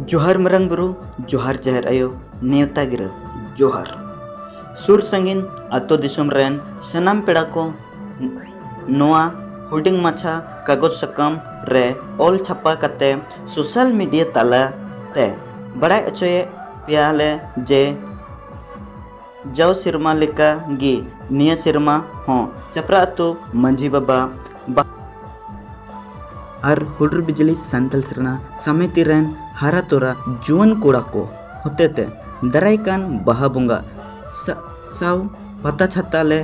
जोहार मरंग बुरु जोहार जहर आयो नेवता गिरा जोहार सुर संगिन आतो दिसोम रेन सनाम पेड़ा को नोआ हुडिंग माछा कागज सकम रे ऑल छापा कते सोशल मीडिया ताला ते बड़ाई अचोए पियाले जे जाव सिरमा लेका गी निया सिरमा हो चपरा अतो मंझी बाबा और हुडर बिजली संतल सरना समिति रेन हारा तोरा जुवन कोड़ा को होते ते दराइकान बहा बुंगा साव पता छाता ले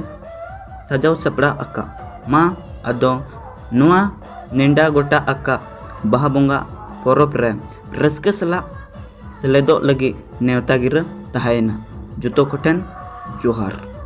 सजाव सपड़ा अका मा अदो नुआ निंडा गोटा अका बहा बुंगा पोरोप रे रस्के सला सेलेदो लगी नेवता गिरा तहायना जुतो कोठन जोहार।